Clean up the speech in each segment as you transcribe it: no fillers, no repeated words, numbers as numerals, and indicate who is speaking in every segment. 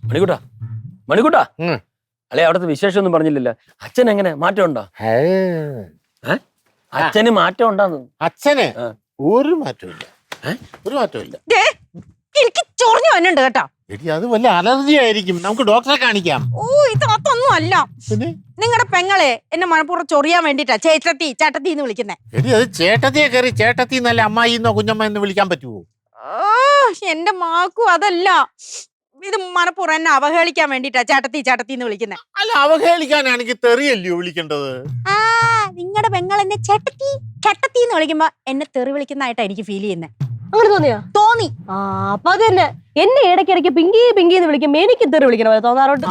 Speaker 1: മണിക്കൂട്ടാ മണിക്കൂട്ടാ അല്ലെ അവിടുത്തെ വിശേഷം ഒന്നും പറഞ്ഞില്ലല്ലോ. അച്ഛൻ എങ്ങനെ മാറ്റം ഉണ്ടോ? അച്ഛന് മാറ്റം ഉണ്ടാന്ന്?
Speaker 2: അച്ഛന് ഒരു മാറ്റമില്ല, ഒരു മാറ്റമില്ല.
Speaker 3: എനിക്ക് ചൊറിഞ്ഞു വന്നുണ്ട് കേട്ടോ.
Speaker 2: അത് വല്ല അലർജി ആയിരിക്കും, നമുക്ക് ഡോക്ടറെ കാണിക്കാം.
Speaker 3: ഓ ഇത് അതൊന്നും അല്ല. നിങ്ങളുടെ പെങ്ങളെ എന്നെ മനപ്പൂർവ്വം ചൊറിയാൻ വേണ്ടിട്ടാ ചേട്ടത്തി ചേട്ടത്തി എന്ന് വിളിക്കുന്നേ.
Speaker 2: എടി അത് ചേട്ടത്തിയെ കയറി ചേട്ടത്തി എന്നല്ല അമ്മായി എന്നോ കുഞ്ഞമ്മ എന്ന് വിളിക്കാൻ പറ്റുമോ?
Speaker 3: എന്റെ മാക്കു അതല്ല, ഇത് മനപ്പൂർവ്വം എന്നെ അവഹേളിക്കാൻ വേണ്ടിട്ടാ ചേട്ടത്തി ചേട്ടത്തി എന്ന് വിളിക്കുന്നേ.
Speaker 2: അല്ല അവഹേളിക്കാനാണെങ്കിൽ തെറിയല്ലയോ വിളിക്കേണ്ടത്?
Speaker 3: നിങ്ങളുടെ പെങ്ങൾ എന്നെ ചേട്ടത്തി ചേട്ടത്തി എന്ന് വിളിക്കുമ്പോ എന്നെ തെറി വിളിക്കുന്നതായിട്ടാ എനിക്ക് ഫീൽ ചെയ്യുന്നത്.
Speaker 4: അങ്ങനെ തോന്നിയോ?
Speaker 3: തോന്നി.
Speaker 4: അപ്പൊ അത് തന്നെ എന്നെ ഇടയ്ക്കിടയ്ക്ക് പിങ്കി പിങ്കി എന്ന് വിളിക്കുമ്പോ എനിക്ക് തെറി വിളിക്കണ പോലെ തോന്നാറുണ്ട്.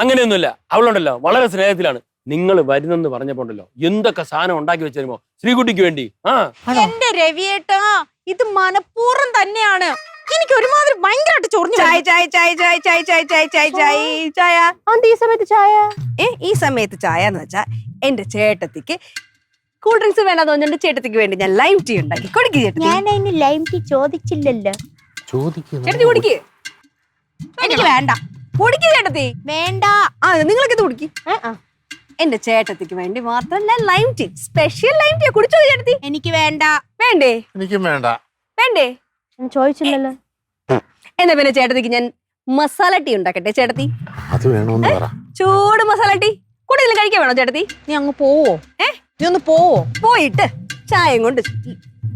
Speaker 1: അങ്ങനെയൊന്നുമില്ല, അവളുണ്ടല്ലോ വളരെ സ്നേഹത്തിലാണ്. നിങ്ങൾ വരുന്നെന്ന് പറഞ്ഞപ്പോണ്ടല്ലോ എന്തൊക്കെ സാധനം ഉണ്ടാക്കി വെച്ചിരുമോ ശ്രീകുട്ടിക്ക് വേണ്ടി.
Speaker 3: എന്റെ രവിയേട്ടാ ഇത് മനപ്പൂർവ്വം തന്നെയാണ്. എനിക്ക് ഒരുമാതിരി ഭയങ്കരമായിട്ട് ചൊറിഞ്ഞു.
Speaker 4: ഈ സമയത്ത് ചായ
Speaker 5: ഈ സമയത്ത് ചായ എന്ന് വെച്ചാ എന്റെ ചേട്ടത്തിക്ക് കൂൾ ഡ്രിങ്ക്സ് വേണ്ടെന്ന് തോന്നുന്നുണ്ട്. ചേട്ടത്തിക്ക് വേണ്ടി ഞാൻ ലൈം ടീ ഉണ്ടാക്കി കൊടുക്കുക.
Speaker 3: ഞാൻ അതിന് ലൈം ടീ ചോദിച്ചില്ലല്ലോ.
Speaker 5: ചേട്ടത്തി കുടിക്ക്.
Speaker 3: എനിക്ക് വേണ്ട.
Speaker 5: കുടിക്ക് ചേട്ടത്തി.
Speaker 3: വേണ്ട.
Speaker 5: നിങ്ങളൊക്കെ ഇത് കുടിക്ക്. എന്റെ ചേട്ടത്തിക്ക് വേണ്ടി മാത്രം ഞാൻ lime tea, special lime tea കുടിച്ചോ ചേട്ടത്തി?
Speaker 3: എനിക്ക് വേണ്ട.
Speaker 5: വേണ്ടേ?
Speaker 2: എനിക്കും വേണ്ട.
Speaker 5: വേണ്ടേ?
Speaker 4: ചോദിച്ചില്ലല്ലോ.
Speaker 5: എന്നാ പിന്നെ ചേട്ടത്തിക്ക് ഞാൻ മസാല ടീ ഉണ്ടാക്കട്ടെ ചേട്ടത്തി?
Speaker 2: അത് വേണോന്ന് പറ.
Speaker 5: ചൂട് മസാല ടീ കൂടുതൽ കഴിക്കാൻ വേണോ ചേട്ടത്തി?
Speaker 3: നീ അങ്ങ് പോവോ? നീ ഒന്ന് പോവോ?
Speaker 5: പോയിട്ട് ചായയും കൊണ്ട്,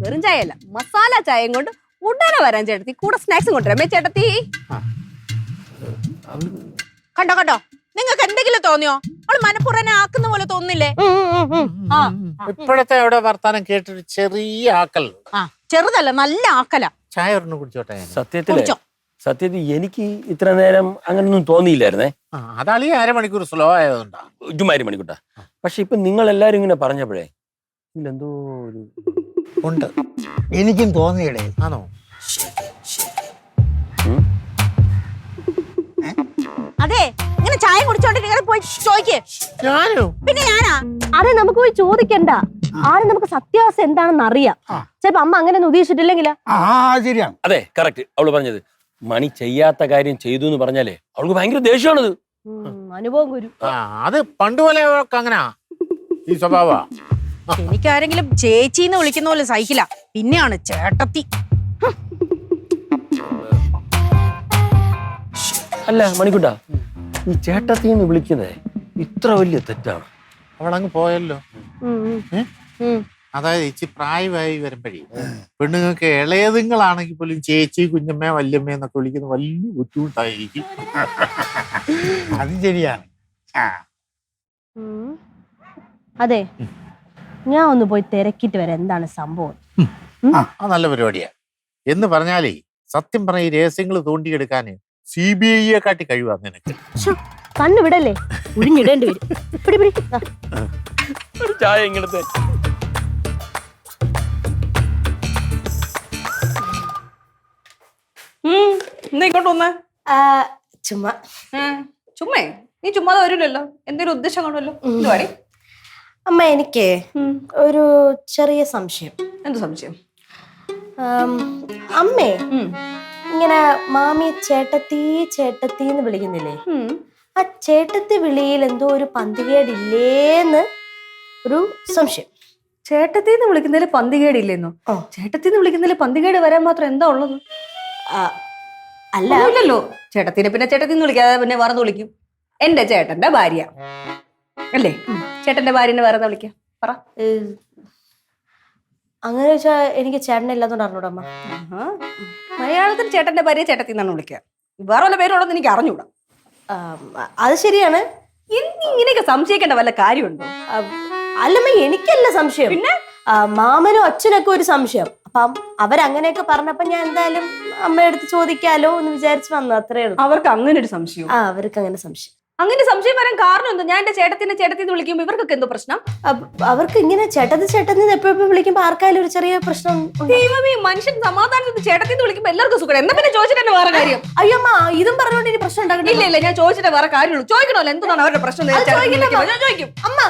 Speaker 5: വെറും ചായ അല്ല മസാല ചായയും കൊണ്ട് ഉടനെ വരാൻ ചേട്ടത്തി. കൂടെ സ്നാക്സും കൊണ്ടുവരാമേ ചേട്ടത്തി?
Speaker 3: കണ്ടോ കണ്ടോ, നിങ്ങൾക്ക് എന്തെങ്കിലും തോന്നിയോ? അവള് മനപ്പൂർവ്വം ആക്കുന്ന പോലെ തോന്നില്ലേ?
Speaker 2: ഇപ്പോഴത്തെ അവിടെ വർത്താനം കേട്ടൊരു ചെറിയ ആക്കൽ.
Speaker 3: ചെറുതല്ല, നല്ല ആക്കല.
Speaker 2: ചായ ഒരെണ്ണം കുടിച്ചോട്ടെ.
Speaker 1: സത്യത്തിൽ എനിക്ക് ഇത്ര നേരം അങ്ങനൊന്നും തോന്നിയില്ലായിരുന്നേ.
Speaker 2: അതാളീ അരമണിക്കൂർ സ്ലോ ആയതുകൊണ്ടാ.
Speaker 1: ഇതുമാതിരി മണിക്കൂട്ടാ. പക്ഷെ ഇപ്പൊ നിങ്ങൾ എല്ലാരും ഇങ്ങനെ പറഞ്ഞപ്പോഴേ ഇതിലെന്തോ ഒരു
Speaker 6: ഉണ്ട്, എനിക്കും തോന്നിയിടേ.
Speaker 2: ആണോ?
Speaker 3: അതെ, ഇങ്ങനെ ചായ കുടിച്ചോണ്ട് നിങ്ങൾ പോയി ചോദിക്കേ.
Speaker 2: ഞാനോ?
Speaker 3: പിന്നെ ഞാനാ?
Speaker 4: അതെ, നമുക്ക് പോയി ചോദിക്കണ്ട. ആരും നമുക്ക് സത്യാവസ്ഥ എന്താണെന്ന് അറിയാം. ചിലപ്പോ അമ്മ അങ്ങനെ ഒന്നും ഉദ്ദേശിച്ചിട്ടില്ലെങ്കിലാ.
Speaker 6: ശരിയാണ്.
Speaker 1: അതെ, കറക്റ്റ്. അവള് പറഞ്ഞത് മണി ചെയ്യാത്ത കാര്യം ചെയ്തു എന്ന് പറഞ്ഞാലേ അവൾക്ക് ഭയങ്കര ദേഷ്യമാണത്.
Speaker 4: അനുഭവം ഗുരു.
Speaker 2: അത് പണ്ടുപോലെ അങ്ങനാ ഈ സ്വഭാവ.
Speaker 3: എനിക്കാരെങ്കിലും ചേച്ചിന്ന് വിളിക്കുന്ന പോലെ സൈക്കിള, പിന്നെയാണ് ചേട്ടത്തി.
Speaker 1: അല്ല മണിക്കുട്ടാ, ഈ ചേട്ടത്തിന്ന് വിളിക്കുന്നതേ ഇത്ര വലിയ തെറ്റാണ്.
Speaker 2: അവളങ്ങ് പോയല്ലോ. അതായത് ഇച്ചി പ്രായമായി വരുമ്പോഴേ പെണ്ണുങ്ങൾക്ക് ഇളയതുങ്ങളാണെങ്കിൽ പോലും ചേച്ചി, കുഞ്ഞമ്മ, വല്യമ്മ എന്നൊക്കെ വിളിക്കുന്നത് വലിയ ബുദ്ധിമുട്ടായിരിക്കും.
Speaker 6: അത് ശരിയാണ്.
Speaker 4: അതെ, ഞാൻ ഒന്ന് പോയി തിരക്കിട്ട് വരാം എന്താണ് സംഭവം.
Speaker 2: അത് നല്ല പരിപാടിയാ. എന്ന് പറഞ്ഞാലേ സത്യം പറഞ്ഞ ഈ രഹസ്യങ്ങൾ തോണ്ടിയെടുക്കാന് CBI കാട്ടി കഴിവാ നിനക്ക്.
Speaker 4: കണ്ണു വിടല്ലേ, ഉഴിഞ്ഞിടേണ്ടി വരും. പിടി പിടി.
Speaker 1: ചായ ഇങ്ങനത്തെ
Speaker 5: ഇങ്ങോട്ട് വന്നേ.
Speaker 4: ചുമ്മാ
Speaker 5: ചുമ്മേ നീ ചുമ്മാതെ വരില്ലല്ലോ, എന്തെങ്കിലും ഉദ്ദേശം കാണുമല്ലോ. എന്തുവാടി?
Speaker 4: അമ്മ, എനിക്ക് ഒരു ചെറിയ സംശയം.
Speaker 5: എന്ത് സംശയം?
Speaker 4: അമ്മേ, ഇങ്ങനെ മാമി ചേട്ടത്തി ചേട്ടത്തി എന്ന് വിളിക്കുന്നില്ലേ, ആ ചേട്ടത്തി വിളിയിൽ എന്തോ ഒരു പന്തികേടില്ലേന്ന് ഒരു സംശയം.
Speaker 5: ചേട്ടത്തിന്ന് വിളിക്കുന്നതിൽ പന്തികേടില്ലെന്നോ? ചേട്ടത്തിന്ന് വിളിക്കുന്നതിൽ പന്തികേട് വരാൻ മാത്രം എന്താ ഉള്ളത്? അല്ലല്ലോ, ചേട്ടത്തിനെ പിന്നെ ചേട്ടത്തിന്ന് വിളിക്കാതെ പിന്നെ വേറെ വിളിക്കും. എന്റെ ചേട്ടന്റെ ഭാര്യ അല്ലേ? ചേട്ടന്റെ ഭാര്യനെ വേറെ വിളിക്കാം പറ.
Speaker 4: അങ്ങനെ വെച്ചാ എനിക്ക് ചേട്ടനില്ലാത്തോണ്ട് അറിഞ്ഞൂടാ അമ്മ.
Speaker 5: മലയാളത്തിൽ ചേട്ടന്റെ ഭാര്യ ചേട്ടത്തിന്നാണ് വിളിക്കുക. വേറെ വല്ല പേരുള്ളതെന്ന് എനിക്ക് അറിഞ്ഞൂടാ.
Speaker 4: അത് ശരിയാണ്.
Speaker 5: ഇങ്ങനെയൊക്കെ സംശയിക്കേണ്ട വല്ല കാര്യമുണ്ടോ?
Speaker 4: അല്ലമ്മ, എനിക്കല്ല സംശയം,
Speaker 5: പിന്നെ
Speaker 4: മാമനും അച്ഛനൊക്കെ ഒരു സംശയം. അപ്പം അവരങ്ങനെയൊക്കെ പറഞ്ഞപ്പോ ഞാൻ എന്തായാലും അമ്മയെടുത്ത് ചോദിക്കാലോ എന്ന് വിചാരിച്ചു വന്നു, അത്രേ ഉള്ളൂ.
Speaker 5: അവർക്ക് അങ്ങനെ ഒരു സംശയം?
Speaker 4: അവർക്ക് അങ്ങനെ സംശയം.
Speaker 5: അങ്ങനെ സംശയം വരാൻ കാരണം എന്തോ? ഞാൻ എന്റെ ചേട്ടത്തിനെ ചേട്ടത്തിന്ന് വിളിക്കുമ്പോ ഇവർക്കൊക്കെ എന്തോ പ്രശ്നം?
Speaker 4: അവർക്ക് ഇങ്ങനെ ചേട്ടത്തി ചേട്ടത്തി എപ്പോഴും വിളിക്കുമ്പോ ആർക്കായാലും ഒരു ചെറിയ പ്രശ്നം.
Speaker 5: ദൈവമേ, മനുഷ്യൻ സമാധാനത്തിൽ ചേട്ടത്തിന്ന് വിളിക്കുമ്പോ എല്ലാവർക്കും സുഖം. എന്നാ പിന്നെ ചോദിച്ചിട്ട് വേറെ കാര്യം.
Speaker 4: അയ്യമ്മ, ഇതും പറഞ്ഞോണ്ട് ഇനി പ്രശ്നം ഉണ്ടാകണ്ട.
Speaker 5: ഇല്ല, ഞാൻ ചോദിച്ചിട്ട് വേറെ കാര്യമുള്ളൂ. ചോദിക്കണമല്ലോ എന്താണ് അവരുടെ പ്രശ്നം. ഞാൻ ചോദിക്കും.
Speaker 4: അമ്മ